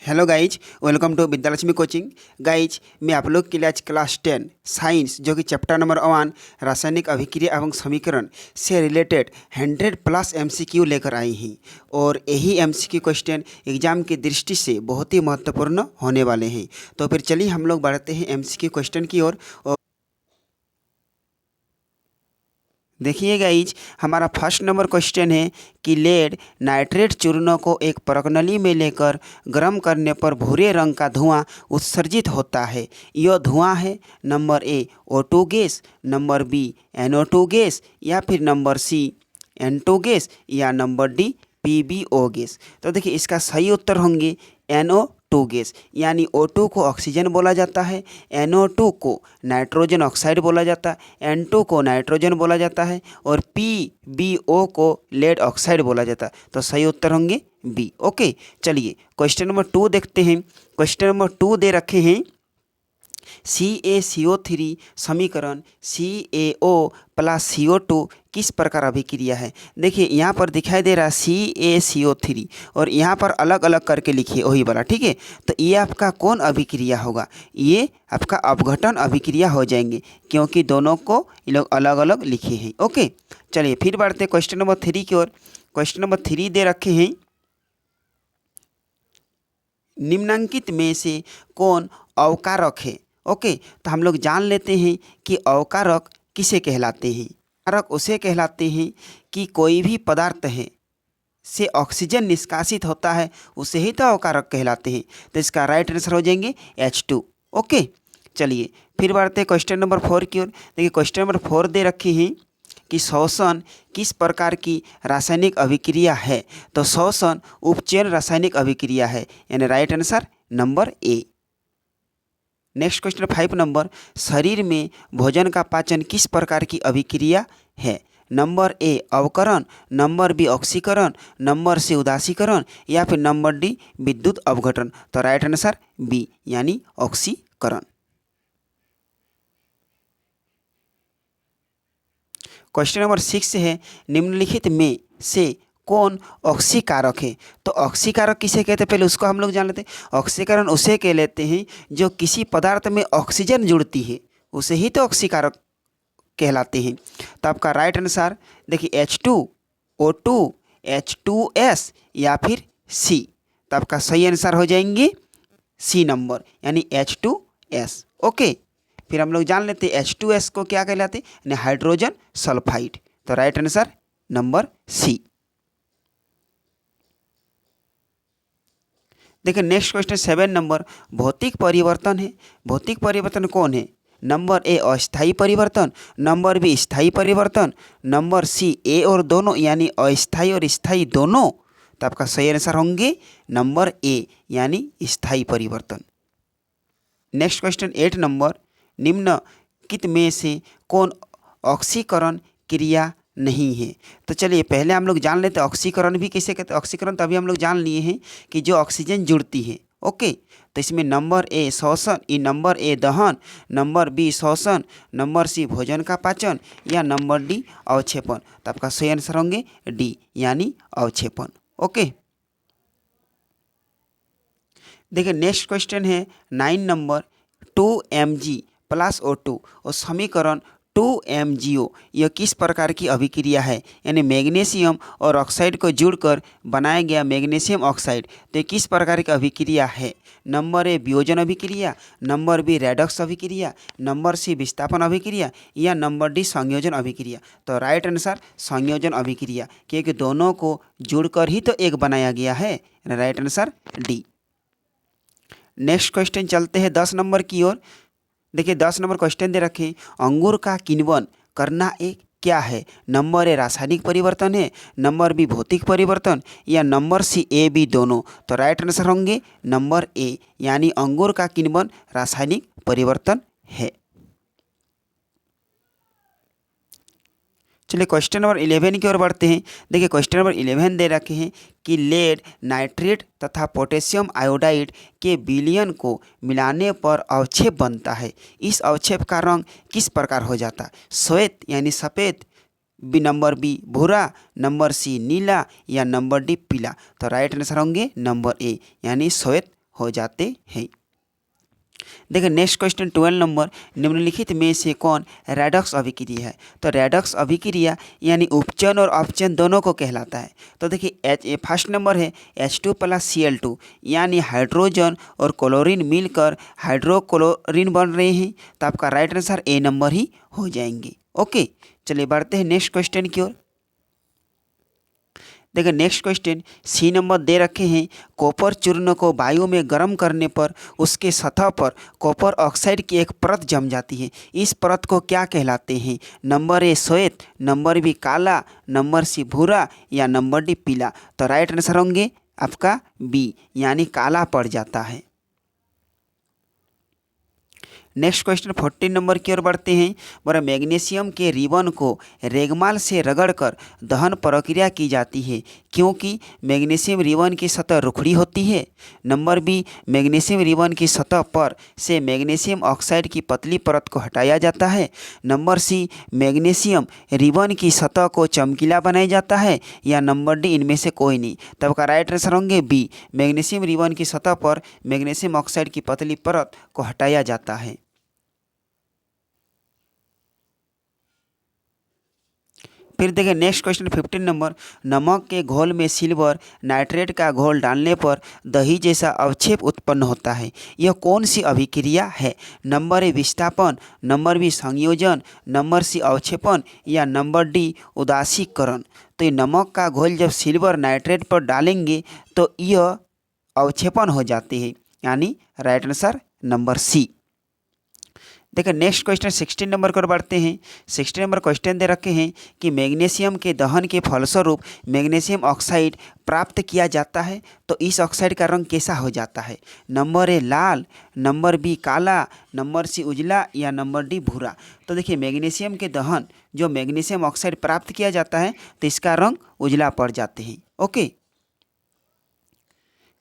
Hello guys, welcome to Vidyalakshmi coaching. Guys, मैं आप लोग के लिए आज क्लास 10 साइंस जो कि चैप्टर नंबर 1 रासायनिक अभिक्रिया एवं समीकरण से रिलेटेड 100+ MCQ लेकर आई हैं। और यही MCQ क्वेश्चन एग्जाम की दृष्टि से बहुत ही महत्वपूर्ण होने वाले हैं। तो फिर चलिए हम लोग बढ़ते हैं MCQ क्वेश्चन की ओर। देखिए गाइज, हमारा फर्स्ट नंबर क्वेश्चन है कि लेड नाइट्रेट चूर्णों को एक परगनली में लेकर गर्म करने पर भूरे रंग का धुआं उत्सर्जित होता है। यह धुआं है number A O2 gas, number B NO2 gas, या फिर नंबर सी N2 गैस, या नंबर डी PbO गैस। तो देखिए इसका सही उत्तर होंगे NO2 गैस, यानी O2 को ऑक्सीजन बोला जाता है, NO2 को नाइट्रोजन ऑक्साइड बोला जाता है, N2 को नाइट्रोजन बोला जाता है, और PbO को लेड ऑक्साइड बोला जाता है। तो सही उत्तर होंगे बी। ओके, चलिए क्वेश्चन नंबर 2 देखते हैं। क्वेश्चन नंबर 2 दे रखे हैं CaCO3 समीकरण CaO प्लस CO2 किस प्रकार अभिक्रिया है। देखिए यहाँ पर दिखाई दे रहा है CaCO3 और यहाँ पर अलग अलग करके लिखिए वही वाला, ठीक है। तो ये आपका कौन अभिक्रिया होगा? ये आपका अपघटन अभिक्रिया हो जाएंगे, क्योंकि दोनों को ये लोग अलग अलग लिखे हैं। ओके, चलिए फिर बढ़ते क्वेश्चन नंबर 3 की ओर। क्वेश्चन नंबर 3 दे रखे हैं निम्नांकित में से कौन अवकारक है। ओके, तो हम लोग जान लेते हैं कि अवकारक किसे कहलाते हैं। अवकारक उसे कहलाते हैं कि कोई भी पदार्थ है से ऑक्सीजन निष्कासित होता है, उसे ही तो अवकारक कहलाते हैं। तो इसका राइट आंसर हो जाएंगे H2। ओके, चलिए फिर बढ़ते हैं क्वेश्चन नंबर 4 की ओर। देखिए क्वेश्चन नंबर 4 दे रखे हैं कि शोषण किस प्रकार की रासायनिक अभिक्रिया है। तो शोषण उपचयन रासायनिक अभिक्रिया है, यानी right answer number A. Next question 5 number, शरीर में भोजन का पाचन किस प्रकार की अभिक्रिया है। नंबर ए अवकरण, नंबर बी ऑक्सीकरण, नंबर सी उदासीकरण, या फिर नंबर डी विद्युत अवघटन। तो राइट आंसर बी, यानी ऑक्सीकरण। क्वेश्चन नंबर 6 है निम्नलिखित में से कौन ऑक्सीकारक है। तो ऑक्सीकारक किसे कहते हैं, पहले उसको हम लोग जान लेते हैं। ऑक्सीकरण उसे कह लेते हैं जो किसी पदार्थ में ऑक्सीजन जुड़ती है, उसे ही तो ऑक्सीकारक कहलाते हैं। तो आपका राइट आंसर देखिए H2O2 H2S या फिर सी। तो आपका सही आंसर हो जाएंगे सी नंबर, यानी H2S। ओके, फिर हम लोग जान लेते हैं H2S को क्या कहलाते हैं, यानी हाइड्रोजन सल्फाइड। तो राइट आंसर नंबर सी। देखिए नेक्स्ट क्वेश्चन 7 नंबर, भौतिक परिवर्तन है। भौतिक परिवर्तन कौन है? नंबर ए अस्थायी परिवर्तन, नंबर बी स्थायी परिवर्तन, नंबर सी ए और दोनों, यानी अस्थायी और स्थायी दोनों। तो आपका सही आंसर होंगे नंबर ए, यानी स्थायी परिवर्तन। नेक्स्ट क्वेश्चन 8 नंबर, निम्नलिखित में से कौन ऑक्सीकरण क्रिया नहीं है। तो चलिए पहले हम लोग जान लेते हैं ऑक्सीकरण भी किसे कहते हैं। ऑक्सीकरण तो अभी हम लोग जान लिए हैं कि जो ऑक्सीजन जुड़ती है। ओके, तो इसमें नंबर ए श्वसन, ई नंबर ए दहन, नंबर बी श्वसन, नंबर सी भोजन का पाचन, या नंबर डी अवक्षेपण। तो आपका सही आंसर होंगे डी, यानी अवक्षेपण। ओके, देखिए नेक्स्ट क्वेश्चन है 9 नंबर, 2Mg प्लस O2 और समीकरण 2MgO यह किस प्रकार की अभिक्रिया है, यानी मैग्नीशियम और ऑक्साइड को जुड़कर बनाया गया मैग्नीशियम ऑक्साइड। तो ये किस प्रकार की अभिक्रिया है? नंबर ए वियोजन अभिक्रिया, नंबर बी रेडॉक्स अभिक्रिया, नंबर सी विस्थापन अभिक्रिया, या नंबर डी संयोजन अभिक्रिया। तो राइट आंसर संयोजन अभिक्रिया, क्योंकि दोनों को जुड़कर ही तो एक बनाया गया है। Right answer D. Next question चलते हैं 10 नंबर की ओर। देखिए 10 नंबर क्वेश्चन दे रखे, अंगूर का किण्वन करना एक क्या है। नंबर ए रासायनिक परिवर्तन है, नंबर बी भौतिक परिवर्तन, या नंबर सी ए बी दोनों। तो राइट आंसर होंगे नंबर ए, यानी अंगूर का किण्वन रासायनिक परिवर्तन है। चलिए क्वेश्चन नंबर 11 की ओर बढ़ते हैं। देखिए क्वेश्चन नंबर 11 दे रखे हैं कि लेड नाइट्रेट तथा पोटेशियम आयोडाइड के विलयन को मिलाने पर अवक्षेप बनता है। इस अवक्षेप का रंग किस प्रकार हो जाता है? श्वेत यानी सफ़ेद, बी नंबर बी भूरा, नंबर सी नीला, या नंबर डी पीला। तो राइट आंसर होंगे नंबर ए, यानी श्वेत हो जाते हैं। देखिए नेक्स्ट क्वेश्चन 12 नंबर, निम्नलिखित में से कौन रेडॉक्स अभिक्रिया है? तो रेडॉक्स अभिक्रिया यानी उपचयन और अपचयन दोनों को कहलाता है। तो देखिए फर्स्ट नंबर है H2 + Cl2 यानी हाइड्रोजन और क्लोरीन मिलकर हाइड्रोक्लोरीन बन रहे हैं। तो आपका राइट आंसर ए नंबर ही हो जाएंगे। ओके, चलिए बढ़ते हैं नेक्स्ट क्वेश्चन की ओर। देखिए नेक्स्ट क्वेश्चन सी नंबर दे रखे हैं, कॉपर चूर्ण को वायु में गर्म करने पर उसके सतह पर कॉपर ऑक्साइड की एक परत जम जाती है। इस परत को क्या कहलाते हैं? नंबर ए श्वेत, नंबर बी काला, नंबर सी भूरा या नंबर डी पीला। तो राइट आंसर होंगे आपका बी यानी काला पड़ जाता है। नेक्स्ट क्वेश्चन 14 नंबर की ओर बढ़ते हैं। बोला मैग्नीशियम के रिबन को रेगमाल से रगड़कर दहन प्रक्रिया की जाती है क्योंकि मैग्नीशियम रिबन की सतह रुखड़ी होती है। नंबर बी, मैग्नीशियम रिबन की सतह पर से मैग्नीशियम ऑक्साइड की पतली परत को हटाया जाता है। नंबर सी, मैग्नीशियम रिबन की सतह को चमकीला बनाया जाता है या नंबर डी इनमें से कोई नहीं। तब का राइट आंसर होंगे बी, मैग्नीशियम रिबन की सतह पर मैग्नीशियम ऑक्साइड की पतली परत को हटाया जाता है। फिर देखिए नेक्स्ट क्वेश्चन 15 नंबर, नमक के घोल में सिल्वर नाइट्रेट का घोल डालने पर दही जैसा अवक्षेप उत्पन्न होता है। यह कौन सी अभिक्रिया है? नंबर ए विस्थापन, नंबर बी संयोजन, नंबर सी अवक्षेपण या नंबर डी उदासीकरण। तो ये नमक का घोल जब सिल्वर नाइट्रेट पर डालेंगे तो यह अवक्षेपण हो जाती है यानी राइट आंसर नंबर सी। देखिए नेक्स्ट क्वेश्चन 16 नंबर पर बढ़ते हैं। 16 नंबर क्वेश्चन दे रखे हैं कि मैग्नीशियम के दहन के फलस्वरूप मैग्नीशियम ऑक्साइड प्राप्त किया जाता है तो इस ऑक्साइड का रंग कैसा हो जाता है? नंबर ए लाल, नंबर बी काला, नंबर सी उजला या नंबर डी भूरा। तो देखिए मैग्नीशियम के दहन जो मैग्नीशियम ऑक्साइड प्राप्त किया जाता है तो इसका रंग उजला पड़ जाते हैं। ओके,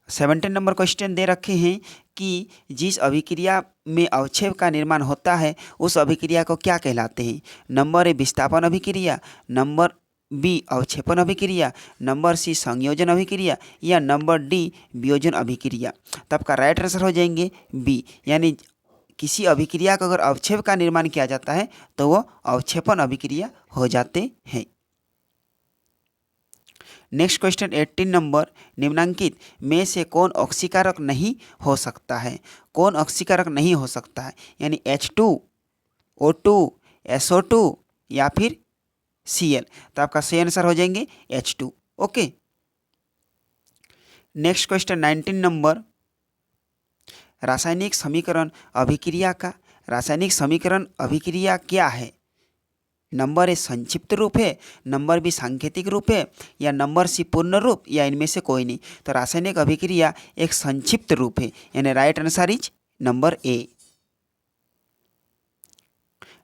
17 नंबर क्वेश्चन दे रखे हैं कि जिस अभिक्रिया में अवक्षेप का निर्माण होता है उस अभिक्रिया को क्या कहलाते हैं? नंबर ए विस्थापन अभिक्रिया, नंबर बी अवक्षेपण अभिक्रिया, नंबर सी संयोजन अभिक्रिया या नंबर डी वियोजन अभिक्रिया। तो आपका राइट आंसर हो जाएंगे बी यानी किसी अभिक्रिया का अगर अवक्षेप का निर्माण किया जाता है तो वह अवक्षेपण अभिक्रिया हो जाते हैं। नेक्स्ट क्वेश्चन 18 नंबर, निम्नलिखित में से कौन ऑक्सीकारक नहीं हो सकता है? कौन ऑक्सीकारक नहीं हो सकता है? यानी H2, O2, SO2 या फिर Cl। तो आपका सही आंसर हो जाएंगे H2। Okay, next question 19 number, रासायनिक समीकरण अभिक्रिया क्या है? नंबर ए संक्षिप्त रूप है, नंबर बी सांकेतिक रूप है या नंबर सी पूर्ण रूप या इनमें से कोई नहीं। तो रासायनिक अभिक्रिया एक संक्षिप्त रूप है यानी right answer is number A.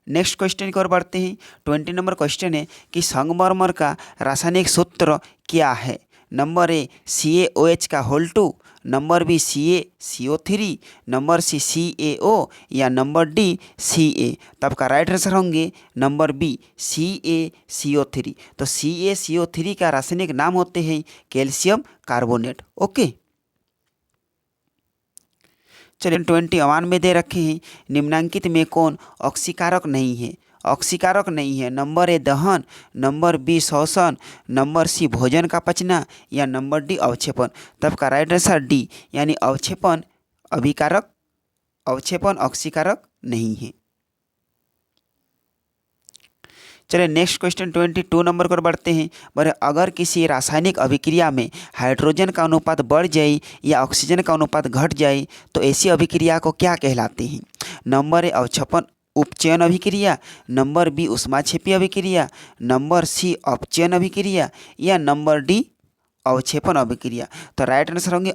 Next question की ओर बढ़ते हैं। 20 नंबर क्वेश्चन है कि संगमरमर का रासायनिक सूत्र क्या है? नंबर ए CaOH का whole 2, number B CaCO3, number C CaO या नंबर डी Ca। तो आपका राइट आंसर होंगे नंबर बी CaCO3। तो CaCO3 का रासायनिक नाम होते हैं कैल्शियम कार्बोनेट। ओके, चलिए 21 में दे रखे हैं, निम्नांकित में कौन ऑक्सीकारक नहीं है? ऑक्सीकारक नहीं है। नंबर ए दहन, नंबर बी शोषण, नंबर सी भोजन का पचना या नंबर डी अवक्षेपण। तब का राइट आंसर डी यानी अवक्षेपण ऑक्सीकारक नहीं है। चलिए नेक्स्ट क्वेश्चन 22 नंबर पर बढ़ते हैं। बोले अगर किसी रासायनिक अभिक्रिया में हाइड्रोजन का अनुपात बढ़ जाए या ऑक्सीजन का अनुपात घट जाए तो ऐसी अभिक्रिया को क्या कहलाते हैं? नंबर ए अवक्षेपण उपचयन अभिक्रिया, नंबर बी ऊष्माक्षेपी अभिक्रिया, नंबर सी अपचयन अभिक्रिया या नंबर डी अवक्षेपण अभिक्रिया। तो राइट आंसर होंगे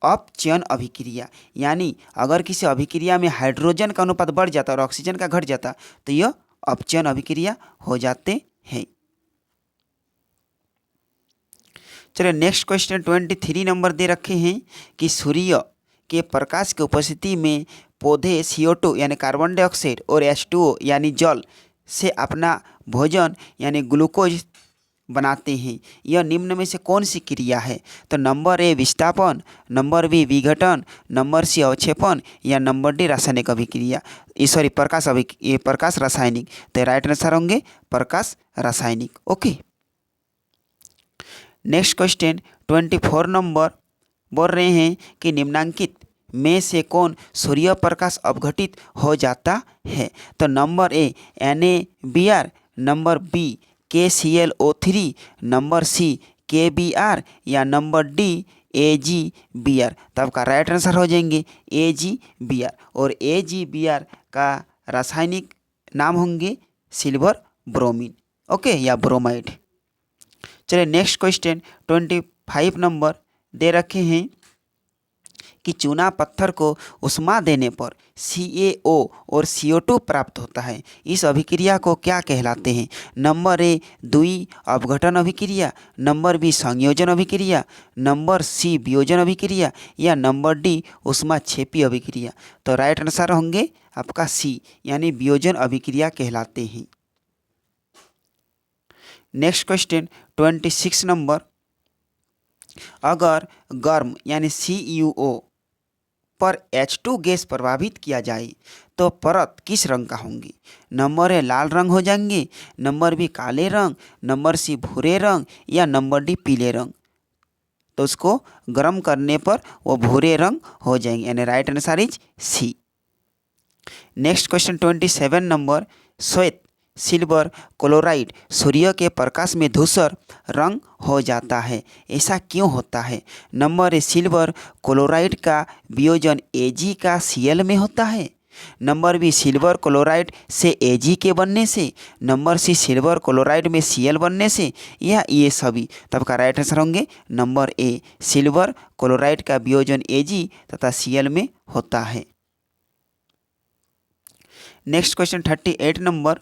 अपचयन अभिक्रिया। यानी अगर किसी अभिक्रिया में हाइड्रोजन का अनुपात बढ़ जाता और ऑक्सीजन का घट जाता तो यह अपचयन अभिक्रिया हो जाते हैं। चलिए नेक्स्ट क्वेश्चन 23 नंबर दे रखे हैं कि सूर्य के प्रकाश की उपस्थिति में पौधे CO2 यानी कार्बन डाइऑक्साइड और H2O यानी जल से अपना भोजन यानी ग्लूकोज बनाते हैं। यह निम्न में से कौन सी क्रिया है? तो नंबर ए विस्थापन, नंबर बी विघटन, नंबर सी अवक्षेपण या नंबर डी रासायनिक अभिक्रिया, सॉरी प्रकाश रासायनिक। तो राइट आंसर होंगे प्रकाश रासायनिक। ओके, नेक्स्ट क्वेश्चन 24 नंबर बोल रहे हैं कि निम्नांकित में से कौन सूर्य प्रकाश अपघटित हो जाता है? तो number A NaBr, number B KClO3, number C KBr या नंबर डी AgBr। तो आपका राइट आंसर हो जाएंगे AgBr, और AgBr का रासायनिक नाम होंगे सिल्वर ब्रोमीन, ओके, या ब्रोमाइड। चलिए नेक्स्ट क्वेश्चन 25 नंबर दे रखे हैं कि चूना पत्थर को उष्मा देने पर CaO और CO2 प्राप्त होता है। इस अभिक्रिया को क्या कहलाते हैं? नंबर ए द्वि अपघटन अभिक्रिया, नंबर बी संयोजन अभिक्रिया, नंबर सी वियोजन अभिक्रिया या नंबर डी उष्माक्षेपी अभिक्रिया। तो राइट आंसर होंगे आपका सी, यानी वियोजन अभिक्रिया कहलाते हैं। नेक्स्ट क्वेश्चन 26 नंबर, अगर गर्म यानी CuO पर H2 गैस प्रभावित किया जाए तो परत किस रंग का होंगी? नंबर ए लाल रंग हो जाएंगे, नंबर बी काले रंग, नंबर सी भूरे रंग या नंबर डी पीले रंग। तो उसको गर्म करने पर वो भूरे रंग हो जाएंगे, यानी right answer is C. Next question 27 number, श्वेत सिल्वर क्लोराइड सूर्य के प्रकाश में धूसर रंग हो जाता है, ऐसा क्यों होता है? नंबर ए सिल्वर क्लोराइड का वियोजन Ag का Cl में होता है, नंबर बी सिल्वर क्लोराइड से Ag के बनने से, नंबर सी सिल्वर क्लोराइड में Cl बनने से, या ये सभी। तब का राइट आंसर होंगे नंबर ए, सिल्वर क्लोराइड का वियोजन Ag तथा Cl में होता है। नेक्स्ट क्वेश्चन 38 नंबर,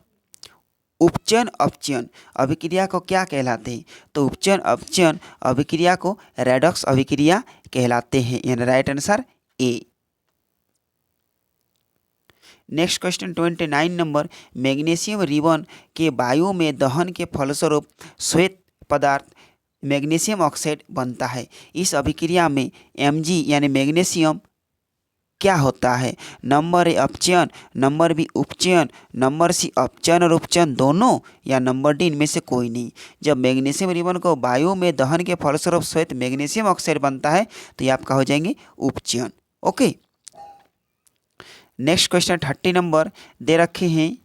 उपचयन अपचयन अभिक्रिया को क्या कहलाते हैं? तो उपचयन अपचयन अभिक्रिया को रेडॉक्स अभिक्रिया कहलाते हैं, यानी right answer A. Next question 29 number, magnesium ribbon के वायु में दहन के फलस्वरूप श्वेत पदार्थ मैग्नीशियम ऑक्साइड बनता है। इस अभिक्रिया में Mg यानी मैग्नीशियम क्या होता है? नंबर ए अपचयन, नंबर बी उपचयन, नंबर सी अपचयन और उपचयन दोनों या नंबर डी इनमें से कोई नहीं। जब मैग्नीशियम रिबन को वायु में दहन के फलस्वरूप श्वेत मैग्नीशियम ऑक्साइड बनता है तो ये आपका हो जाएंगे उपचयन। ओके, नेक्स्ट क्वेश्चन 30 नंबर दे रखे हैं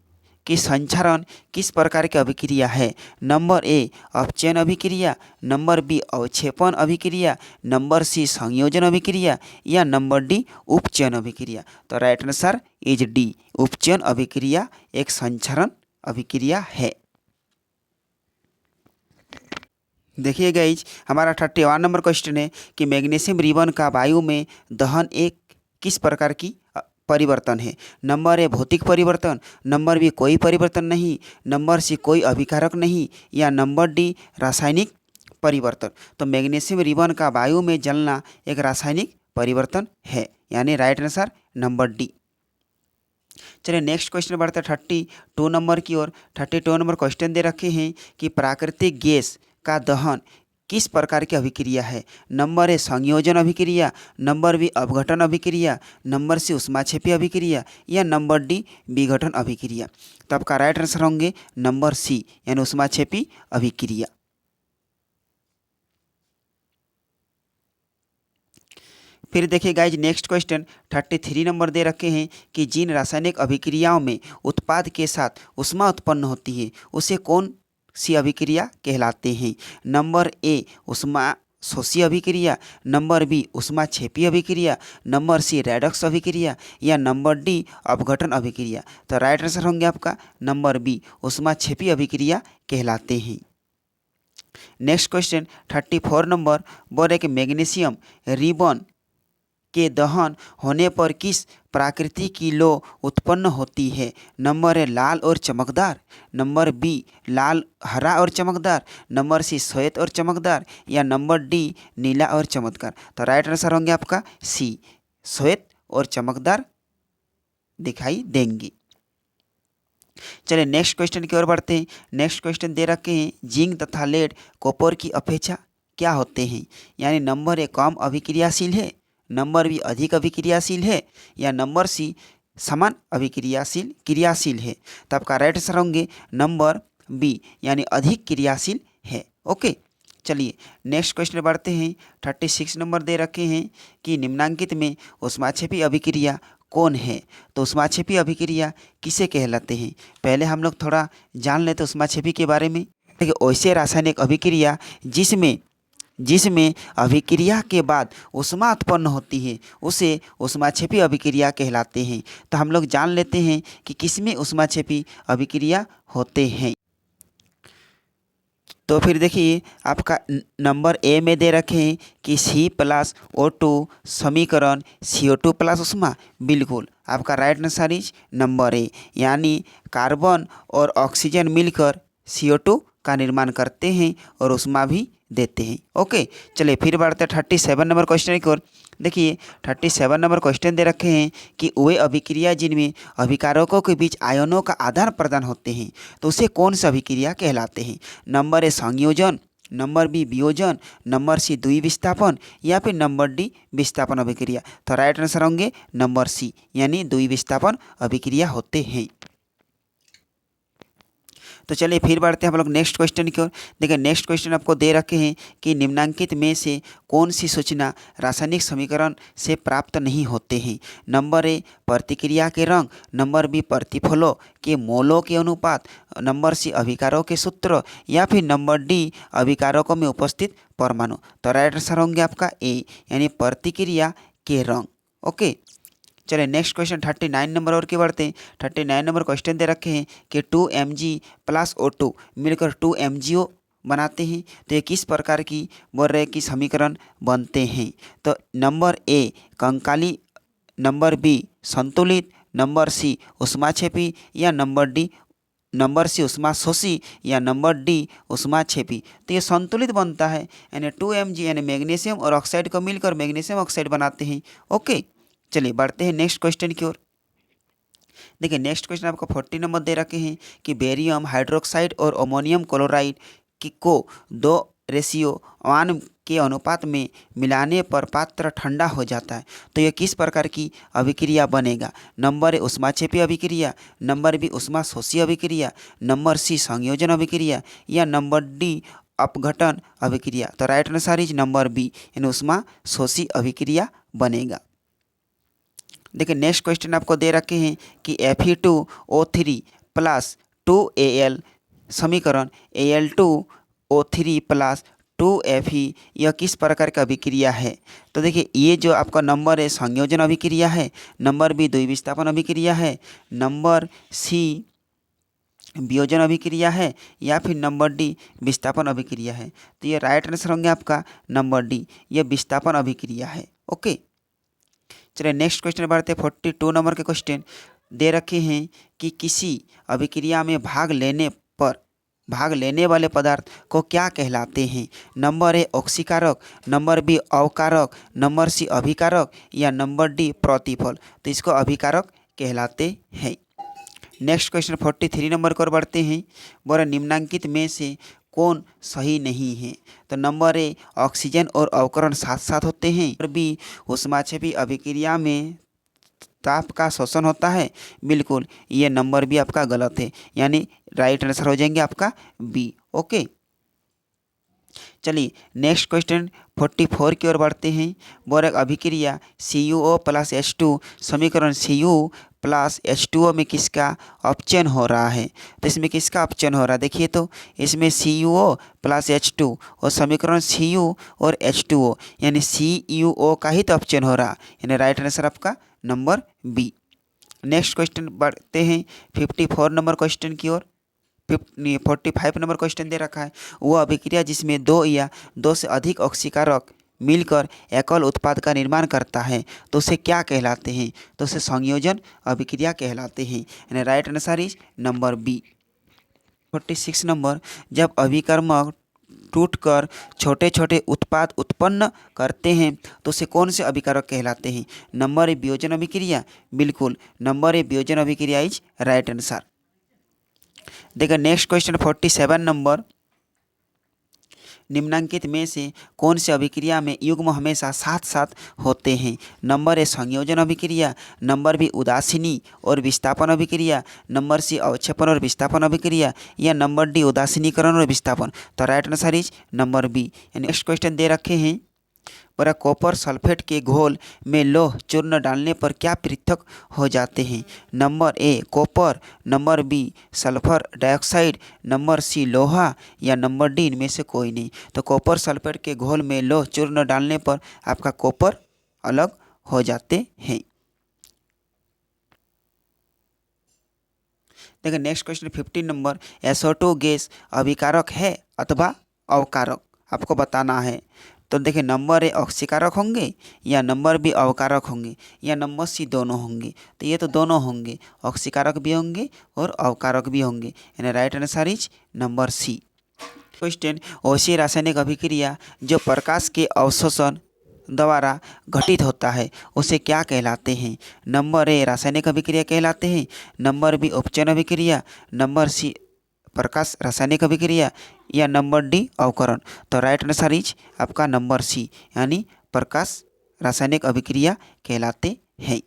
कि संचरण किस प्रकार की अभिक्रिया है? नंबर ए अपचयन अभिक्रिया, नंबर बी अवक्षेपण अभिक्रिया, नंबर सी संयोजन अभिक्रिया या नंबर डी उपचयन अभिक्रिया। तो राइट आंसर इज डी, उपचयन अभिक्रिया एक संचरण अभिक्रिया है। देखिए गाइज, हमारा 31 नंबर क्वेश्चन है कि मैग्नीशियम रिबन का वायु में दहन एक किस प्रकार की परिवर्तन है? नंबर ए भौतिक परिवर्तन, नंबर बी कोई परिवर्तन नहीं, नंबर सी कोई अभिकारक नहीं या नंबर डी रासायनिक परिवर्तन। तो मैग्नीशियम रिबन का वायु में जलना एक रासायनिक परिवर्तन है, यानी राइट आंसर नंबर डी। चलिए नेक्स्ट क्वेश्चन बढ़ते हैं 32 नंबर की ओर। 32 नंबर क्वेश्चन दे रखे हैं कि प्राकृतिक गैस का दहन किस प्रकार की अभिक्रिया है? नंबर ए संयोजन अभिक्रिया, नंबर बी अपघटन अभिक्रिया, नंबर सी उष्माक्षेपी अभिक्रिया या नंबर डी विघटन अभिक्रिया। तो आपका राइट आंसर होंगे नंबर सी, यानी उष्माक्षेपी अभिक्रिया। फिर देखिए गाइज, नेक्स्ट क्वेश्चन 33 नंबर दे रखे हैं कि जिन रासायनिक अभिक्रियाओं में उत्पाद के साथ उष्मा उत्पन्न होती है उसे कौन सी अभिक्रिया कहलाते हैं? नंबर ए उष्मा शोषी अभिक्रिया, नंबर बी उष्माक्षेपी अभिक्रिया, नंबर सी रेडॉक्स अभिक्रिया या नंबर डी अपघटन अभिक्रिया। तो राइट आंसर होंगे आपका नंबर बी, उष्माक्षेपी अभिक्रिया कहलाते हैं। नेक्स्ट क्वेश्चन 34 नंबर बोल रहे कि मैग्नीशियम रिबन के दहन होने पर किस प्राकृति की लौ उत्पन्न होती है? नंबर ए लाल और चमकदार, नंबर बी लाल हरा और चमकदार, नंबर सी श्वेत और चमकदार या नंबर डी नीला और चमकदार। तो राइट आंसर होंगे आपका सी, श्वेत और चमकदार दिखाई देंगी। चलिए नेक्स्ट क्वेश्चन की ओर बढ़ते हैं। नेक्स्ट क्वेश्चन दे रखे हैं जिंक तथा लेड कॉपर की अपेक्षा क्या होते हैं, यानी नंबर ए कम अभिक्रियाशील है, नंबर बी अधिक अभिक्रियाशील है, या नंबर सी समान क्रियाशील है। तो आपका राइट आंसर होंगे नंबर बी यानी अधिक क्रियाशील है। ओके, चलिए नेक्स्ट क्वेश्चन बढ़ते हैं। 36 नंबर दे रखे हैं कि निम्नांकित में ऊष्माक्षेपी अभिक्रिया कौन है। तो ऊष्माक्षेपी अभिक्रिया किसे कहलाते हैं, पहले हम लोग थोड़ा जान लेते ऊष्माक्षेपी के बारे में। देखिए ऐसे रासायनिक अभिक्रिया जिसमें अभिक्रिया के बाद ऊष्मा उत्पन्न होती है उसे ऊष्माक्षेपी अभिक्रिया कहलाते हैं। तो हम लोग जान लेते हैं कि किसमें ऊष्माक्षेपी अभिक्रिया होते हैं। तो फिर देखिए आपका नंबर ए में दे रखे हैं कि C+O2 समीकरण CO2 प्लस ऊष्मा, बिल्कुल आपका राइट आंसर इज नंबर ए, यानी कार्बन और ऑक्सीजन मिलकर CO2 का निर्माण करते हैं और ऊष्मा भी देते हैं। ओके, चलिए फिर बढ़ते हैं 37 नंबर क्वेश्चन की ओर। देखिए 37 नंबर क्वेश्चन दे रखे हैं कि वे अभिक्रिया जिनमें अभिकारकों के बीच आयनों का आदान प्रदान होते हैं तो उसे कौन सा अभिक्रिया कहलाते हैं। नंबर ए संयोजन, नंबर बी वियोजन, नंबर सी द्विविस्थापन, या फिर नंबर डी विस्थापन अभिक्रिया। तो राइट आंसर होंगे नंबर सी यानी द्विविस्थापन अभिक्रिया होते हैं। तो चलिए फिर बढ़ते हैं हम लोग नेक्स्ट क्वेश्चन की ओर। देखिए नेक्स्ट क्वेश्चन आपको दे रखे हैं कि निम्नांकित में से कौन सी सूचना रासायनिक समीकरण से प्राप्त नहीं होते हैं। नंबर ए प्रतिक्रिया के रंग, नंबर बी प्रतिफलों के मोलों के अनुपात, नंबर सी अभिकारों के सूत्र, या फिर नंबर डी अभिकारकों में उपस्थित परमाणु। तो राइट आंसर होंगे आपका ए यानी प्रतिक्रिया के रंग। ओके, चलिए नेक्स्ट क्वेश्चन 39 नंबर और के बढ़ते हैं। 39 नंबर क्वेश्चन दे रखे हैं कि 2Mg+O2 मिलकर 2MgO बनाते हैं तो ये किस प्रकार की बोल रहे हैं कि समीकरण बनते हैं। तो नंबर ए कंकाली, नंबर बी संतुलित, नंबर सी ऊष्माक्षेपी, या नंबर सी ऊष्माशोषी, या नंबर डी ऊष्माक्षेपी। तो ये संतुलित बनता है यानी 2Mg यानी मैग्नीशियम और ऑक्साइड को मिलकर मैग्नीशियम ऑक्साइड बनाते हैं। ओके, चलिए बढ़ते हैं नेक्स्ट क्वेश्चन की ओर। देखिए नेक्स्ट क्वेश्चन आपको 40 नंबर दे रखे हैं कि बेरियम हाइड्रोक्साइड और अमोनियम क्लोराइड को 2:1 के अनुपात में मिलाने पर पात्र ठंडा हो जाता है तो यह किस प्रकार की अभिक्रिया बनेगा। नंबर ए ऊष्माक्षेपी अभिक्रिया, नंबर बी ऊष्माशोषी अभिक्रिया, नंबर सी संयोजन अभिक्रिया, या नंबर डी अपघटन अभिक्रिया। तो right answer is number B यानी ऊष्माशोषी अभिक्रिया बनेगा। देखिए नेक्स्ट क्वेश्चन आपको दे रखे हैं कि Fe2O3 प्लस 2Al समीकरण Al2O3 प्लस 2Fe यह किस प्रकार का अभिक्रिया है। तो देखिए ये जो आपका नंबर है संयोजन अभिक्रिया है, नंबर बी द्विविस्थापन अभिक्रिया है, नंबर सी वियोजन अभिक्रिया है, या फिर नंबर डी विस्थापन अभिक्रिया है। तो ये राइट आंसर होंगे आपका नंबर डी, ये विस्थापन अभिक्रिया है। ओके, चलिए नेक्स्ट क्वेश्चन बढ़ते हैं। 42 नंबर के क्वेश्चन दे रखे हैं कि किसी अभिक्रिया में भाग लेने वाले पदार्थ को क्या कहलाते हैं। नंबर ए ऑक्सीकारक, नंबर बी अवकारक, नंबर सी अभिकारक, या नंबर डी प्रतिफल। तो इसको अभिकारक कहलाते हैं। नेक्स्ट क्वेश्चन 43 नंबर को बढ़ते हैं। बोला निम्नांकित में से कौन सही नहीं है। तो नंबर ए ऑक्सीजन और अवकरण साथ साथ होते हैं, और बी ऊष्माक्षेपी अभिक्रिया में ताप का शोषण होता है, बिल्कुल ये नंबर बी आपका गलत है यानी राइट आंसर हो जाएंगे आपका बी। ओके, चलिए नेक्स्ट क्वेश्चन 44 की ओर बढ़ते हैं। बोरक अभिक्रिया CuO प्लस H2 समीकरण Cu प्लस H2O में किसका अपचयन हो रहा है। तो इसमें किसका अपचयन हो रहा है, देखिए तो इसमें CuO प्लस H2 और समीकरण Cu और H2O यानी CuO का ही तो अपचयन हो रहा यानी राइट आंसर आपका नंबर बी। नेक्स्ट क्वेश्चन बढ़ते हैं 54 नंबर क्वेश्चन की ओर। 45 नंबर क्वेश्चन दे रखा है वह अभिक्रिया जिसमें 2 या 2 से अधिक ऑक्सीकारक मिलकर एकल उत्पाद का निर्माण करता है तो उसे क्या कहलाते हैं। तो उसे संयोजन अभिक्रिया कहलाते हैं यानी right answer is number B. 46 number जब अभिकर्मक टूटकर छोटे छोटे उत्पाद उत्पन्न करते हैं तो उसे कौन से अभिकारक कहलाते हैं। नंबर ए वियोजन अभिक्रिया, बिल्कुल नंबर ए वियोजन अभिक्रिया इज राइट आंसर। देखिए नेक्स्ट क्वेश्चन 47 नंबर, निम्नांकित में से कौन से अभिक्रिया में युग्म हमेशा साथ साथ होते हैं? नंबर ए संयोजन अभिक्रिया, नंबर बी उदासीनी और विस्थापन अभिक्रिया, नंबर सी अवक्षेपण और विस्थापन अभिक्रिया, या नंबर डी उदासीनीकरण और विस्थापन। तो right answer is number B. Next question दे रखे हैं, पर कॉपर सल्फेट के घोल में लौह चूर्ण डालने पर क्या पृथक हो जाते हैं? Number A copper, number B sulphur dioxide, number C लोहा, या नंबर डी इनमें से कोई नहीं। तो कॉपर सल्फेट के घोल में लौह चूर्ण डालने पर आपका कॉपर अलग हो जाते हैं। देखिए next question 15 number, SO2 gas अभिकारक है अथवा अवकारक, आपको बताना है। तो देखिए नंबर ए ऑक्सीकारक होंगे, या नंबर बी अवकारक होंगे, या नंबर सी दोनों होंगे। तो ये तो दोनों होंगे, ऑक्सीकारक भी होंगे और अवकारक भी होंगे, यानी right answer is number C. Question, ऐसी रासायनिक अभिक्रिया जो प्रकाश के अवशोषण द्वारा घटित होता है उसे क्या कहलाते हैं? नंबर ए रासायनिक अभिक्रिया कहलाते हैं, नंबर बी उपचयन अभिक्रिया, नंबर सी प्रकाश रासायनिक अभिक्रिया, या नंबर डी अवकरण। तो राइट आंसर इज आपका नंबर सी, यानी प्रकाश रासायनिक अभिक्रिया कहलाते हैं।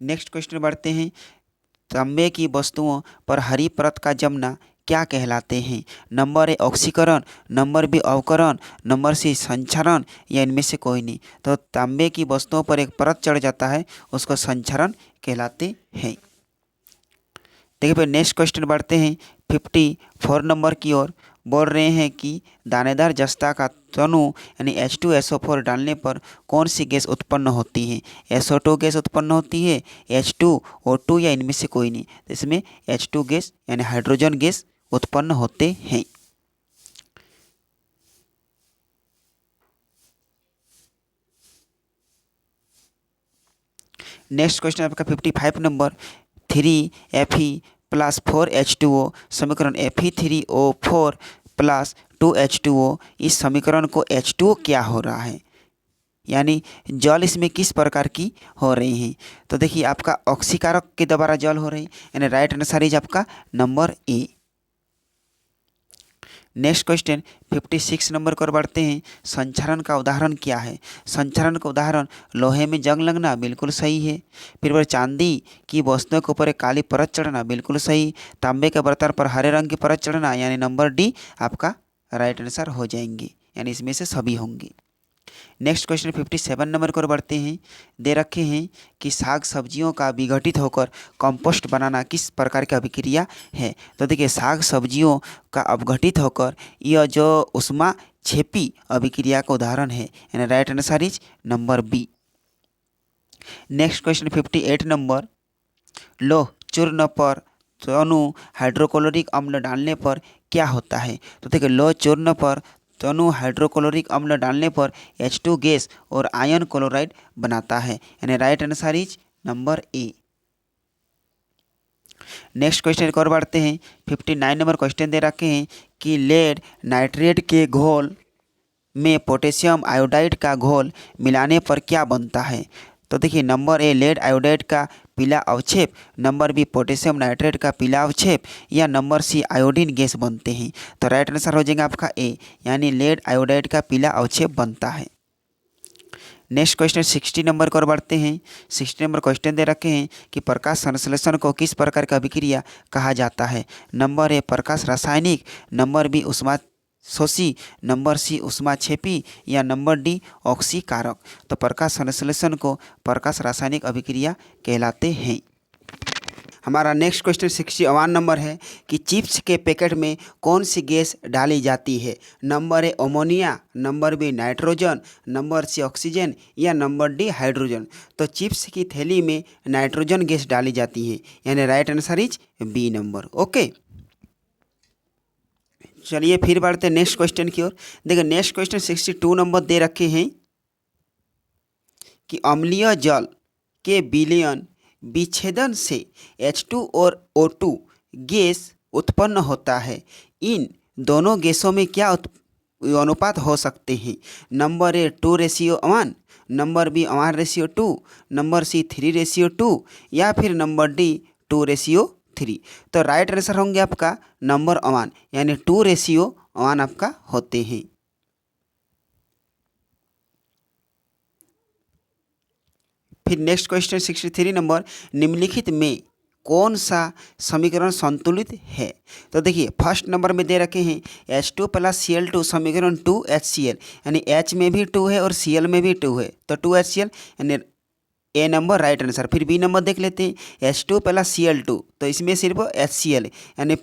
नेक्स्ट क्वेश्चन बढ़ते हैं, तांबे की वस्तुओं पर हरी परत का जमना क्या कहलाते हैं? नंबर ए ऑक्सीकरण, नंबर बी अवकरण, नंबर सी संक्षारण, या इनमें से कोई नहीं। तो तांबे की वस्तुओं पर एक परत चढ़ जाता है उसको संक्षारण कहलाते हैं। देखिए फिर नेक्स्ट क्वेश्चन बढ़ते हैं 54 नंबर की ओर। बोल रहे हैं कि दानेदार जस्ता का तनु यानी H2SO4 डालने पर कौन सी गैस उत्पन्न होती है? SO2 गैस उत्पन्न होती है, H2O2, या इनमें से कोई नहीं। तो इसमें H2 गैस यानी हाइड्रोजन गैस उत्पन्न होते हैं। नेक्स्ट क्वेश्चन आपका 55 नंबर, 3Fe+4H2O समीकरण Fe3O4+2H2O, इस समीकरण को H2O क्या हो रहा है, यानी जल इसमें किस प्रकार की हो रही है? तो देखिए आपका ऑक्सीकारक के द्वारा जल हो रही है, यानी राइट आंसर इज आपका number A. Next question 56 number को बढ़ते हैं, संक्षारण का उदाहरण क्या है? संक्षारण का उदाहरण लोहे में जंग लगना, बिल्कुल सही है। फिर चांदी की वस्तुओं के ऊपर एक काली परत चढ़ना, बिल्कुल सही। तांबे के बर्तन पर हरे रंग की परत चढ़ना, यानी नंबर डी आपका राइट आंसर हो जाएंगे, यानी इसमें से सभी होंगे। नेक्स्ट क्वेश्चन 57 नंबर को बढ़ते हैं, दे रखे हैं कि साग सब्जियों का विघटित होकर कंपोस्ट बनाना किस प्रकार की अभिक्रिया है? तो देखिए साग सब्जियों का अपघटित होकर यह जो उष्मा छेपी अभिक्रिया का उदाहरण है, यानी right answer is number B. Next question 58 number, लौह चूर्ण पर तनु हाइड्रोक्लोरिक अम्ल डालने पर क्या होता है? तो देखिए लौह चूर्ण पर तनु हाइड्रोक्लोरिक अम्ल डालने पर H2 गैस और आयन क्लोराइड बनाता है, यानी right answer is number A. Next question को और बढ़ते हैं, 59 नंबर क्वेश्चन दे रखे हैं कि लेड नाइट्रेट के घोल में पोटेशियम आयोडाइड का घोल मिलाने पर क्या बनता है? तो देखिए नंबर ए लेड आयोडाइड का पीला अवक्षेप, नंबर बी पोटेशियम नाइट्रेट का पीला अवक्षेप, या नंबर सी आयोडीन गैस बनते हैं। तो राइट आंसर हो जाएगा आपका ए, यानी लेड आयोडाइड का पीला अवक्षेप बनता है। नेक्स्ट क्वेश्चन 60 नंबर को और बढ़ते हैं। 60 नंबर क्वेश्चन दे रखे हैं कि प्रकाश संश्लेषण को किस प्रकार का अभिक्रिया कहा जाता है? नंबर ए प्रकाश रासायनिक, नंबर बी उष्मा शोषी, नंबर सी उष्मा छेपी, या नंबर डी ऑक्सीकारक। तो प्रकाश संश्लेषण को प्रकाश रासायनिक अभिक्रिया कहलाते हैं। हमारा नेक्स्ट क्वेश्चन 61 नंबर है कि चिप्स के पैकेट में कौन सी गैस डाली जाती है? Number A ammonia, number B nitrogen, number C oxygen, या नंबर डी हाइड्रोजन। तो चिप्स की थैली में नाइट्रोजन गैस डाली जाती है, यानी right answer is B number. Okay, चलिए फिर बढ़ते हैं नेक्स्ट क्वेश्चन की ओर। देखिए नेक्स्ट क्वेश्चन 62 नंबर दे रखे हैं कि अम्लीय जल के विलयन विच्छेदन से H2 और O2 गैस उत्पन्न होता है। इन दोनों गैसों में क्या अनुपात हो सकते हैं। Number A 2:1, number B 1:2, number C 3:2 या फिर नंबर डी 2:3। तो राइट आंसर होंगे आपका नंबर 1 यानी 2:1 आपका होते हैं। फिर नेक्स्ट क्वेश्चन 63 नंबर, निम्नलिखित में कौन सा समीकरण संतुलित है। तो देखिए फर्स्ट नंबर में दे रखे हैं H2 + Cl2 समीकरण 2HCl, यानी H में भी 2 है और Cl में भी 2 है, तो 2HCl यानी ए नंबर राइट आंसर। फिर बी नंबर देख लेते हैं H2 + Cl2, तो इसमें सिर्फ HCl यानी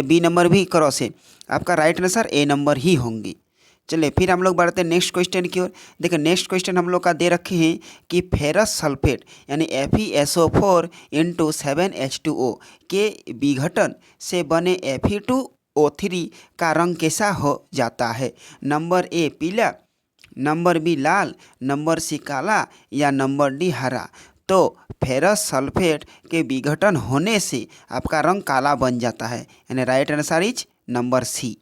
बी नंबर भी क्रॉस है, आपका राइट आंसर ए नंबर ही होंगे। चलिए फिर हम लोग बढ़ते हैं नेक्स्ट क्वेश्चन की ओर। देखिए नेक्स्ट क्वेश्चन हम लोग का दे रखे हैं कि फेरस सल्फेट यानी FeSO4 × 7H2O के विघटन से बने Fe2O3 का रंग कैसा हो जाता है। नंबर ए पीला, नंबर बी लाल, नंबर सी काला या नंबर डी हरा। तो फेरस सल्फेट के विघटन होने से आपका रंग काला बन जाता है, यानी right answer is number C.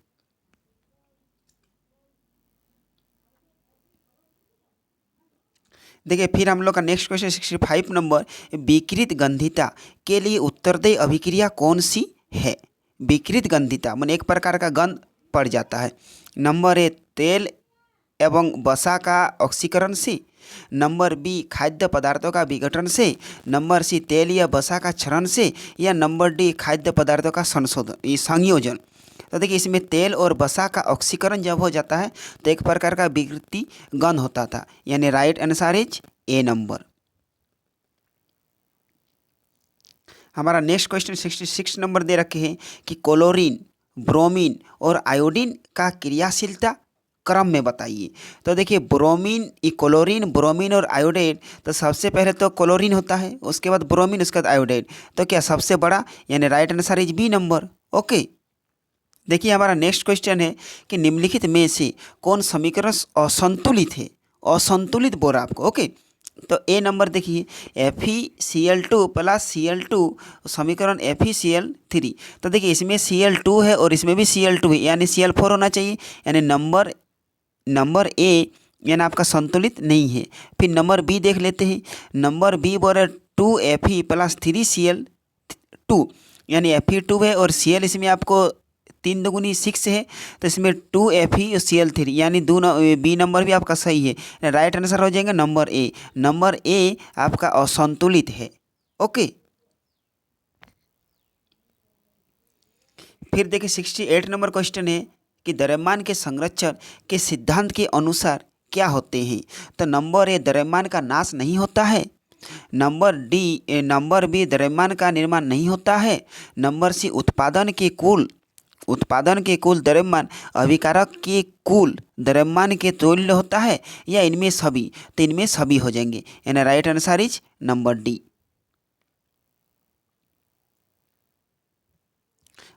देखिए फिर हम लोग का नेक्स्ट क्वेश्चन 65 नंबर, विकृत गंधिता के लिए उत्तरदेय अभिक्रिया कौन सी है। विकृत गंधिता माने एक प्रकार का गंध पड़ जाता है। नंबर ए तेल एवं वसा का ऑक्सीकरण से, नंबर बी खाद्य पदार्थों का विघटन से, नंबर सी तेल या वसा का क्षरण से या नंबर डी खाद्य पदार्थों का संयोजन। तो देखिए इसमें तेल और वसा का ऑक्सीकरण जब हो जाता है तो एक प्रकार का विकृति गंध होता था, यानी right answer is a number. हमारा नेक्स्ट क्वेश्चन 66 नंबर दे रखे हैं कि क्लोरीन, ब्रोमीन और आयोडीन का क्रियाशीलता क्रम में बताइए। तो देखिए क्लोरीन, ब्रोमीन और आयोडीन, तो सबसे पहले तो क्लोरीन होता है, उसके बाद ब्रोमीन, उसके बाद आयोडीन, तो क्या सबसे बड़ा, यानी right answer is B number. Okay देखिए हमारा नेक्स्ट क्वेश्चन है कि निम्नलिखित में से कौन समीकरण असंतुलित है। असंतुलित बोल रहा आपको। ओके तो ए नंबर देखिए FeCl2 + Cl2 समीकरण FeCl3। तो देखिए इसमें Cl2 है और इसमें भी Cl2 है, यानी Cl4 होना चाहिए, यानी नंबर ए यानी आपका संतुलित नहीं है। फिर नंबर बी देख लेते हैं। नंबर बी बोल रहे 2Fe + 3Cl2, यानी Fe2 है और Cl इसमें आपको 3 दूनी 6 है, तो इसमें 2Fe और Cl3, यानी बी नंबर भी आपका सही है, राइट आंसर हो जाएगा नंबर ए। नंबर ए आपका असंतुलित है। ओके फिर देखिए 68 नंबर क्वेश्चन है कि द्रव्यमान के संरक्षण के सिद्धांत के अनुसार क्या होते हैं। तो नंबर ए द्रव्यमान का नाश नहीं होता है, नंबर बी द्रव्यमान का निर्माण नहीं होता है, नंबर सी उत्पादन के कुल द्रव्यमान अभिकारक के कुल द्रव्यमान के तुल्य होता है, या इनमें सभी। तो इनमें सभी हो जाएंगे, यानी right answer is number D.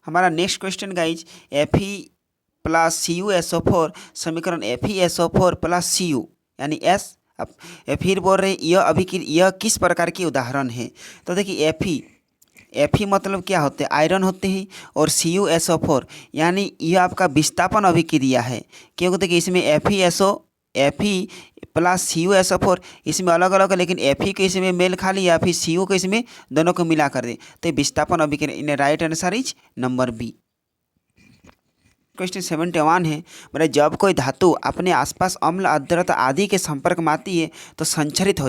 हमारा next question guys Fe + CuSO4 समीकरण FeSO4 + Cu यानी S। अब फिर बोल रहे यह किस प्रकार की उदाहरण है। तो देखिए Fe मतलब क्या होते हैं, आयरन होते हैं, और CuSO4 यानी यह आपका विस्थापन अभिक्रिया है, क्योंकि देखिए इसमें Fe + CuSO4 इसमें अलग अलग है, लेकिन Fe को इसमें मेल खा लिया या फिर Cu को इसमें दोनों को मिला कर दे, तो विस्थापन अभिक्रिया, right answer is number B. Question 71 है, मतलब जब कोई धातु अपने आसपास अम्ल, आर्द्रता आदि के संपर्क में आती है तो संचरित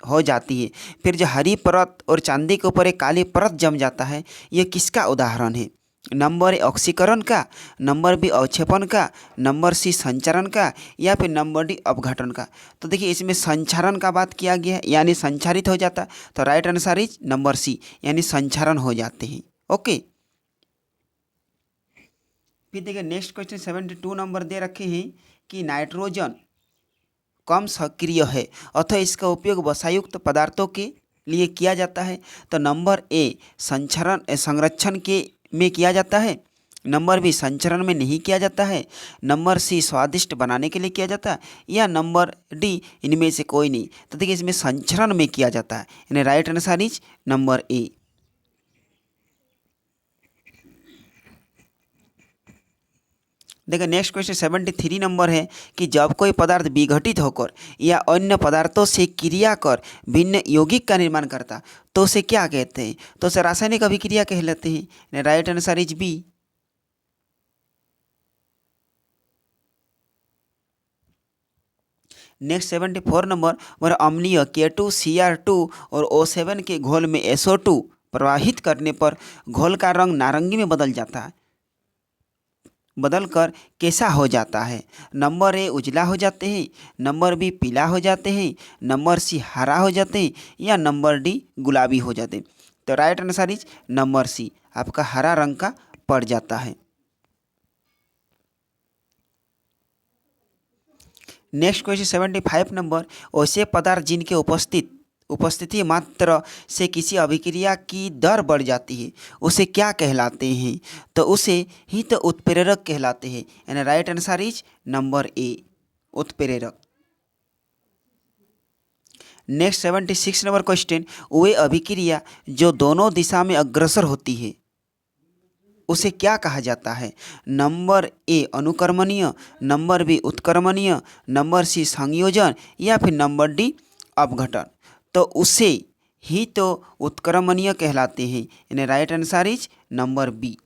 हो जाती है। फिर जो हरी परत और चांदी के ऊपर एक काली परत जम जाता है, यह किसका उदाहरण है। नंबर ए ऑक्सीकरण का, नंबर बी अवक्षेपण का, नंबर सी संचरण का या फिर नंबर डी अपघटन का। तो देखिए इसमें संचरण का बात किया गया है, यानी संचारित हो जाता है, तो right answer is number C, यानी संचरण हो जाते हैं। ओके फिर देखिए नेक्स्ट क्वेश्चन 72 नंबर दे रखे हैं कि नाइट्रोजन कम सक्रिय है अथवा इसका उपयोग वसायुक्त पदार्थों के लिए किया जाता है। तो नंबर ए संरक्षण के में किया जाता है, नंबर बी संचरण में नहीं किया जाता है, नंबर सी स्वादिष्ट बनाने के लिए किया जाता है, या नंबर डी इनमें से कोई नहीं। तो देखिए इसमें संचरण में किया जाता है, यानी राइट आंसर इज नंबर ए। देखिए नेक्स्ट क्वेश्चन 73 नंबर है कि जब कोई पदार्थ विघटित होकर या अन्य पदार्थों से क्रिया कर भिन्न यौगिक का निर्माण करता तो उसे क्या कहते हैं? तो उसे रासायनिक अभिक्रिया कहलाते हैं। Right answer is B. Next 74 number वह अम्लीय K2Cr2 और O7 के घोल में SO2 प्रवाहित करने पर घोल का रंग नारंगी में बदल जाता है, बदलकर कैसा हो जाता है? नंबर ए उजला हो जाते हैं, नंबर बी पीला हो जाते हैं, नंबर सी हरा हो जाते हैं या नंबर डी गुलाबी हो जाते हैं। तो right answer is number C, आपका हरा रंग का पड़ जाता है। नेक्स्ट क्वेश्चन 75 नंबर ऐसे पदार्थ जिनके उपस्थिति मात्र से किसी अभिक्रिया की दर बढ़ जाती है उसे क्या कहलाते हैं? तो उसे ही तो उत्प्रेरक कहलाते हैं। यानी राइट आंसर इज नंबर ए, उत्प्रेरक। नेक्स्ट 76 नंबर क्वेश्चन वे अभिक्रिया जो दोनों दिशा में अग्रसर होती है उसे क्या कहा जाता है? नंबर ए अनुकर्मणीय, नंबर बी उत्कर्मणीय, नंबर सी संयोजन या फिर नंबर डी अपघटन। तो उसे ही तो उत्क्रमणीय कहलाते हैं। यानी right answer is number B.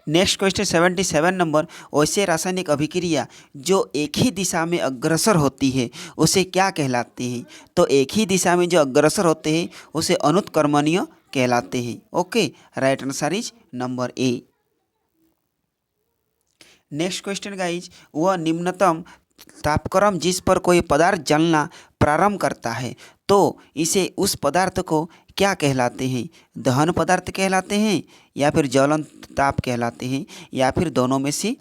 Next question 77 number वैसे रासायनिक अभिक्रिया जो एक ही दिशा में अग्रसर होती है उसे क्या कहलाते हैं? तो एक ही दिशा में जो अग्रसर होते हैं उसे अनुत्क्रमणीय कहलाते हैं। Okay, right answer is number A. Next question guys वह निम्नतम तापक्रम जिस पर कोई पदार्थ जलना प्रारंभ करता है तो इसे उस पदार्थ को क्या कहलाते हैं? दहन पदार्थ कहलाते हैं या फिर ज्वलन ताप कहलाते हैं या फिर दोनों में से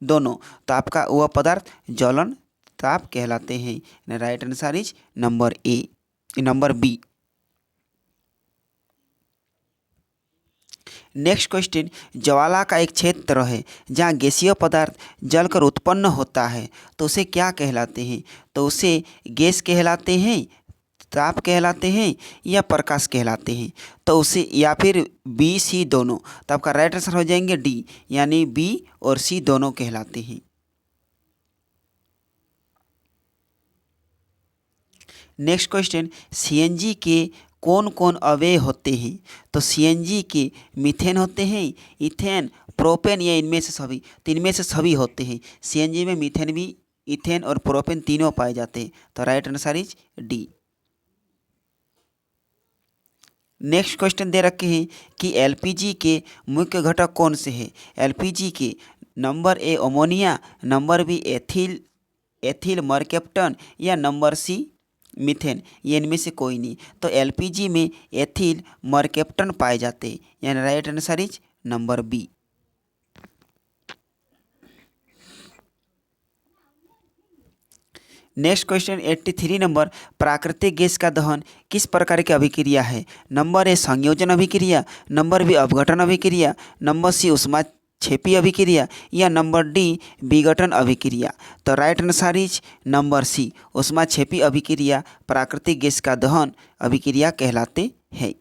दोनों? तो आपका वह पदार्थ ज्वलन ताप कहलाते हैं। Right answer is number A, number B. Next question ज्वाला का एक क्षेत्र है जहाँ गैसीय पदार्थ जलकर उत्पन्न होता है तो उसे क्या कहलाते हैं? तो उसे गैस कहलाते हैं, ताप कहलाते हैं या प्रकाश कहलाते हैं? तो उसे या फिर बी सी दोनों। तो आपका राइट आंसर हो जाएंगे डी, यानी बी और सी दोनों कहलाते हैं। नेक्स्ट क्वेश्चन सीएनजी के कौन कौन अवयव होते हैं? तो सीएनजी के मीथेन होते हैं, इथेन, प्रोपेन या इनमें से सभी? तो इनमें से सभी होते हैं। सीएनजी में मीथेन भी, इथेन और प्रोपेन तीनों पाए जाते हैं। तो right answer is D. Next question दे रखे हैं कि एलपीजी के मुख्य घटक कौन से हैं? एलपीजी के number A ammonia, number B ethyl mercaptan या नंबर सी मीथेन? ये इनमें से कोई नहीं। तो एलपीजी में एथिल मरकेप्टन पाए जाते हैं। यानी right answer is number B. Next question 83 number प्राकृतिक गैस का दहन किस प्रकार की अभिक्रिया है? नंबर ए संयोजन अभिक्रिया, नंबर बी अपघटन अभिक्रिया, नंबर सी ऊष्माक्षेपी अभिक्रिया या नंबर डी विघटन अभिक्रिया? तो right answer is number C, ऊष्माक्षेपी अभिक्रिया प्राकृतिक गैस का दहन अभिक्रिया कहलाते हैं।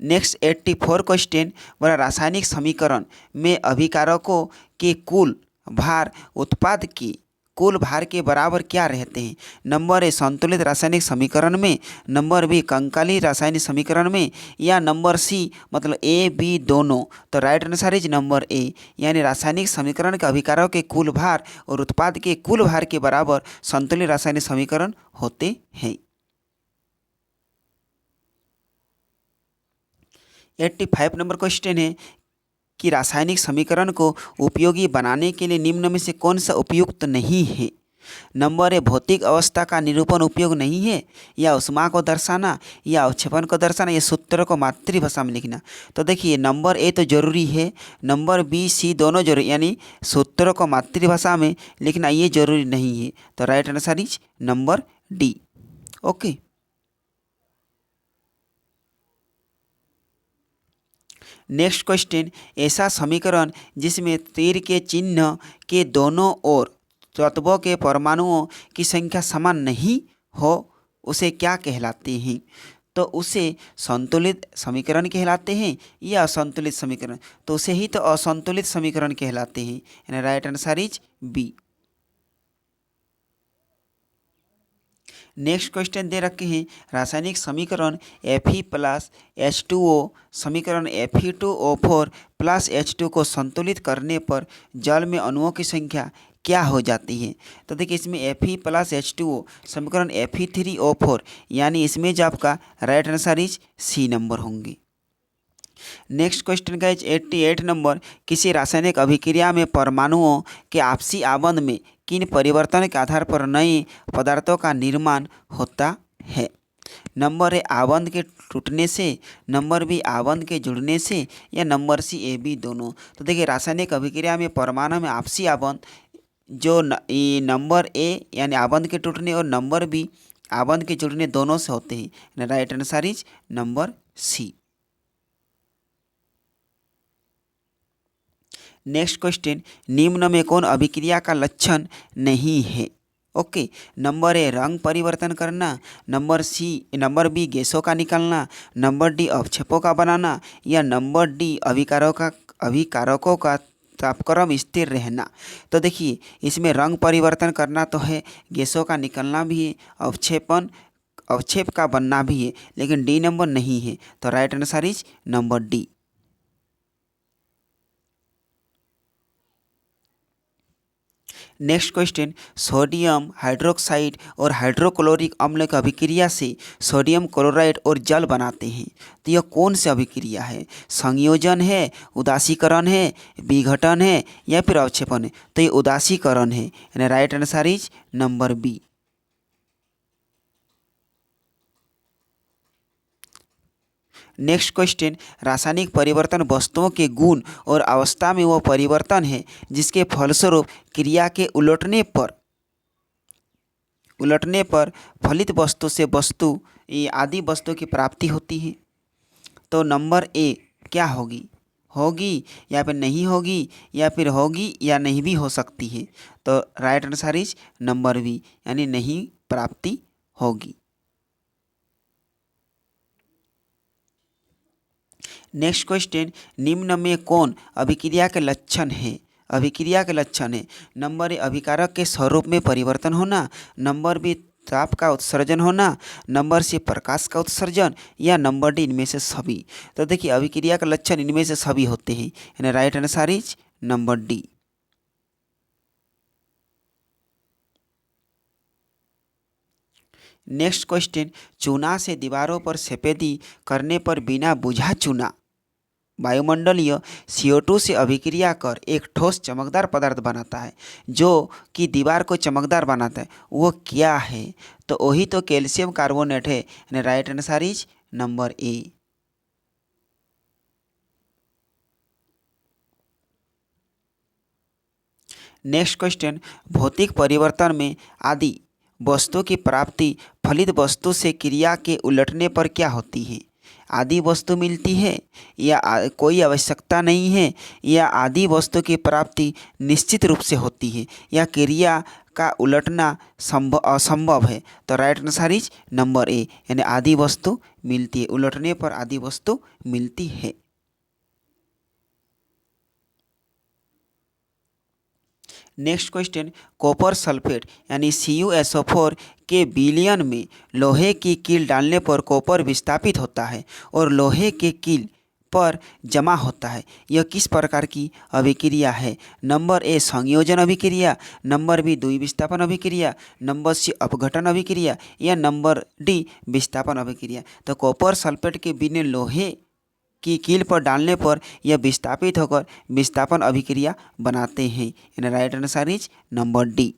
नेक्स्ट 84 क्वेश्चन बड़ा रासायनिक समीकरण में अभिकारकों के कुल भार उत्पाद की कुल भार के बराबर क्या रहते हैं? नंबर ए संतुलित रासायनिक समीकरण में, नंबर बी कंकाली रासायनिक समीकरण में या नंबर सी मतलब ए बी दोनों? तो राइट आंसर इज नंबर ए, यानी रासायनिक समीकरण के अभिकारक के कुल भार और उत्पाद के कुल भार के बराबर संतुलित रासायनिक समीकरण होते हैं। 85 नंबर क्वेश्चन है कि रासायनिक समीकरण को उपयोगी बनाने के लिए निम्न में से कौन सा उपयुक्त नहीं है? नंबर ए भौतिक अवस्था का निरूपण उपयोग नहीं है या ऊष्मा को दर्शाना या अवक्षेपण को दर्शाना या सूत्र को मातृभाषा में लिखना? तो देखिए नंबर ए तो जरूरी है, नंबर बी सी दोनों जरूरी, यानी सूत्र को मातृभाषा में लिखना ये जरूरी नहीं है। तो right answer is number D. Okay, next question ऐसा समीकरण जिसमें तीर के चिन्ह के दोनों ओर तत्वों के परमाणुओं की संख्या समान नहीं हो उसे क्या कहलाते हैं? तो उसे संतुलित समीकरण कहलाते हैं या असंतुलित समीकरण, तो उसे ही तो असंतुलित समीकरण कहलाते हैं। यानी right answer is B. Next question दे रखे हैं रासायनिक समीकरण Fe प्लस H2O समीकरण Fe2O4 प्लस H2 को संतुलित करने पर जल में अणुओं की संख्या क्या हो जाती है। तो देखिए इसमें Fe प्लस H2O समीकरण Fe3O4, यानी इसमें जो आपका right answer is C number होंगे। नेक्स्ट क्वेश्चन का 88 नंबर, किसी रासायनिक अभिक्रिया में परमाणुओं के आपसी आबंध में किन परिवर्तन के आधार पर नए पदार्थों का निर्माण होता है। नंबर ए आबंध के टूटने से, नंबर बी आबंध के जुड़ने से, या नंबर सी ए बी दोनों। तो देखिए रासायनिक अभिक्रिया में परमाणु में आपसी आबंध जो नंबर ए यानी आबंध के टूटने और नंबर बी आबंध के जुड़ने दोनों से होते हैं। Right answer is number C. Next question, निम्न में कौन अभिक्रिया का लक्षण नहीं है। ओके, नंबर ए रंग परिवर्तन करना, नंबर बी गैसों का निकलना, नंबर डी अवक्षेपों का बनाना, या नंबर डी अभिकारकों का तापक्रम स्थिर रहना। तो देखिए इसमें रंग परिवर्तन करना तो है, गैसों का निकलना भी है, अवक्षेप का बनना भी है, लेकिन डी नंबर नहीं है। तो right answer is number D. Next question, sodium hydroxide और हाइड्रोक्लोरिक अम्ल की अभिक्रिया से सोडियम क्लोराइड और जल बनाते हैं। तो यह कौन सी अभिक्रिया है। संयोजन है, उदासीकरण है, विघटन है, या फिर अवक्षेपण है। तो ये उदासीकरण है, यानी right answer is number B. Next question, रासायनिक परिवर्तन वस्तुओं के गुण और अवस्था में वह परिवर्तन है जिसके फलस्वरूप क्रिया के उलटने पर फलित वस्तु से वस्तु आदि वस्तु की प्राप्ति होती है। तो नंबर ए क्या होगी या फिर नहीं होगी, या फिर होगी या नहीं भी हो सकती है। तो right answer is number B, यानी नहीं प्राप्ति होगी। नेक्स्ट क्वेश्चन, निम्न में कौन अभिक्रिया के लक्षण है। नंबर ए अभिकारक के स्वरूप में परिवर्तन होना, नंबर बी ताप का उत्सर्जन होना, नंबर सी प्रकाश का उत्सर्जन, या नंबर डी इनमें से सभी। तो देखिए अभिक्रिया का लक्षण इनमें से सभी होते हैं, यानी right answer is number D. Next question, चूना से दीवारों पर सफेदी करने पर बिना बुझा चूना वायुमंडलीय CO2 से अभिक्रिया कर एक ठोस चमकदार पदार्थ बनाता है जो कि दीवार को चमकदार बनाता है। वो क्या है। तो वही तो कैल्शियम कार्बोनेट है, यानी right answer is number A. Next question, भौतिक परिवर्तन में आदि वस्तु की प्राप्ति फलित वस्तु से क्रिया के उलटने पर क्या होती है। आदि वस्तु मिलती है, या कोई आवश्यकता नहीं है, या आदि वस्तु की प्राप्ति निश्चित रूप से होती है, या क्रिया का उलटना असंभव है। तो राइट आंसर इज नंबर ए, यानी आदि वस्तु मिलती है, उलटने पर आदि वस्तु मिलती है। नेक्स्ट क्वेश्चन, कॉपर सल्फेट यानी CuSO4 के विलयन में लोहे की कील डालने पर कॉपर विस्थापित होता है और लोहे के कील पर जमा होता है। यह किस प्रकार की अभिक्रिया है। नंबर ए संयोजन अभिक्रिया, नंबर बी द्विविस्थापन अभिक्रिया, नंबर सी अपघटन अभिक्रिया, या नंबर डी विस्थापन अभिक्रिया। तो कॉपर सल्फेट के विलयन लोहे की कील पर डालने पर यह विस्थापित होकर विस्थापन अभिक्रिया बनाते हैं, यानी right answer is number D.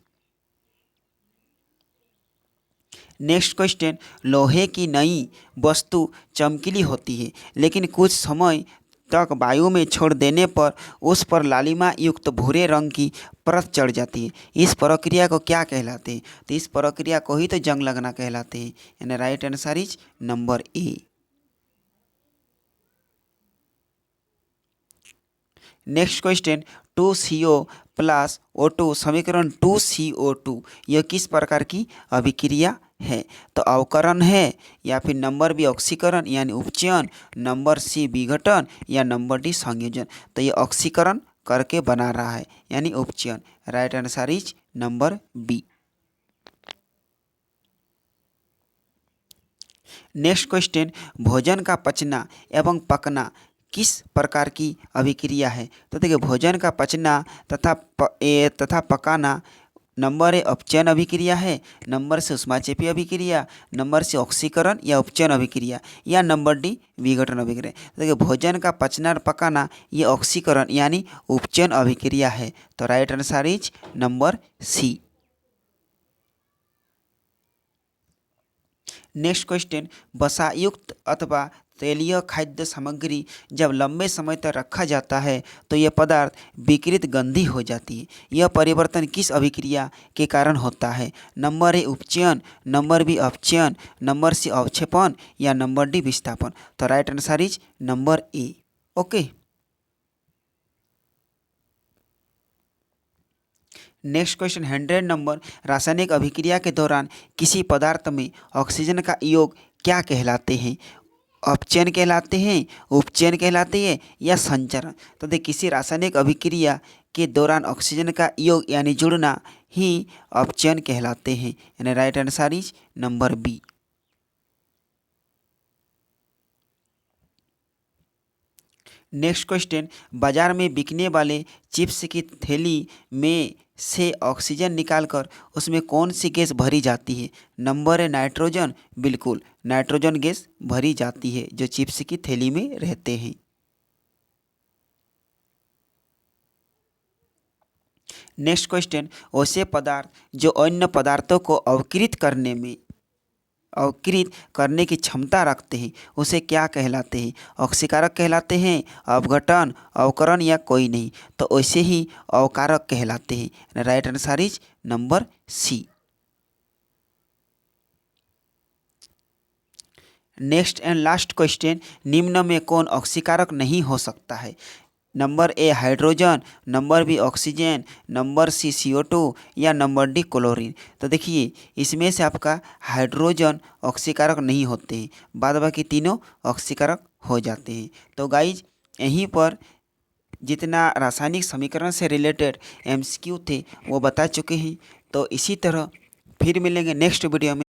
Next question, लोहे की नई वस्तु चमकीली होती है लेकिन कुछ समय तक वायु में छोड़ देने पर उस पर लालिमा युक्त भूरे रंग की परत चढ़ जाती है। इस प्रक्रिया को क्या कहलाते हैं। तो इस प्रक्रिया को ही तो जंग लगना कहलाते हैं, यानी right answer is number A. Next question, 2CO plus O2 समीकरण 2CO2 यह किस प्रकार की अभिक्रिया है। तो अवकरण है या फिर नंबर बी ऑक्सीकरण यानी उपचयन, नंबर सी विघटन या नंबर डी संयोजन। तो ये ऑक्सीकरण करके बना रहा है यानी उपचयन। Right answer is number B. Next question, भोजन का पचना एवं पकना किस प्रकार की अभिक्रिया है? तो देखिए भोजन का पचना तथा पकाना, नंबर ए अपचयन अभिक्रिया है, नंबर से ऊष्माचेपी अभिक्रिया, नंबर से ऑक्सीकरण या उपचयन अभिक्रिया या नंबर डी विघटन अभिक्रिया। तो देखिए भोजन का पचना और पकाना ये ऑक्सीकरण यानी उपचयन अभिक्रिया है। तो right answer is number C. Next question, वसायुक्त अथवा तेलीय खाद्य सामग्री जब लंबे समय तक रखा जाता है तो यह पदार्थ विकृत गंधी हो जाती है। यह परिवर्तन किस अभिक्रिया के कारण होता है? नंबर ए उपचयन, नंबर बी अपचयन, नंबर सी अवक्षेपण या नंबर डी विस्थापन। तो right answer is number A. Okay. Next question 100 number, रासायनिक अभिक्रिया के दौरान किसी पदार्थ में ऑक्सीजन का योग क्या कहलाते हैं? अपचयन कहलाते हैं, उपचयन कहलाते हैं या संचरण। तो देखिए किसी रासायनिक अभिक्रिया के दौरान ऑक्सीजन का योग यानी जुड़ना ही अपचयन कहलाते हैं यानी right answer is number B. Next question, बाजार में बिकने वाले चिप्स की थैली में से ऑक्सीजन निकालकर उसमें कौन सी गैस भरी जाती है? नंबर है नाइट्रोजन, बिल्कुल नाइट्रोजन गैस भरी जाती है जो चिप्स की थैली में रहते हैं। नेक्स्ट क्वेश्चन, ऐसे पदार्थ जो अन्य पदार्थों को अवकृत करने की क्षमता रखते हैं उसे क्या कहलाते हैं? ऑक्सीकारक कहलाते हैं, अपघटन, अवकरण या कोई नहीं। तो वैसे ही अवकारक कहलाते हैं। Right answer is number C. Next and last question, निम्न में कौन ऑक्सीकारक नहीं हो सकता है? Number A hydrogen, number B oxygen, number C CO2 या नंबर डी क्लोरीन। तो देखिए इसमें से आपका हाइड्रोजन ऑक्सीकारक नहीं होते हैं, बाद बाकी तीनों ऑक्सीकारक हो जाते हैं। तो गाइज यहीं पर जितना रासायनिक समीकरण से रिलेटेड MCQ थे वो बता चुके हैं। तो इसी तरह फिर मिलेंगे नेक्स्ट वीडियो में।